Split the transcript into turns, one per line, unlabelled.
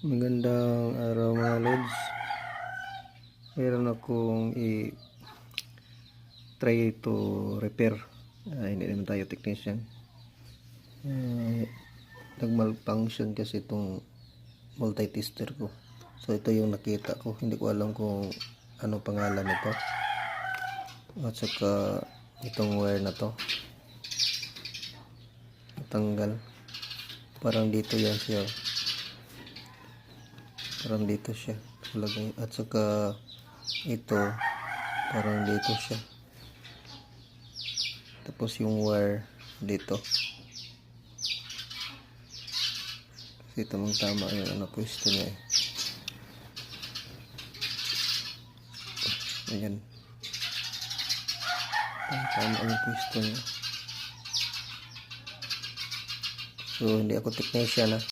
Magandang araw mga lods. Meron akong try to repair. Hindi naman tayo technician. Nag-malfunction kasi itong multi-tester ko. So ito yung nakita ko. Hindi ko alam kung ano pangalan nito. At saka itong wire na to natanggal. Parang dito yan siya. Parang dito siya lagay. At saka ito parang dito siya. Tapos yung wire dito. Kasi tamang tama yung pwesto niya Ayan. Tama yung pwesto niya. So hindi ako technician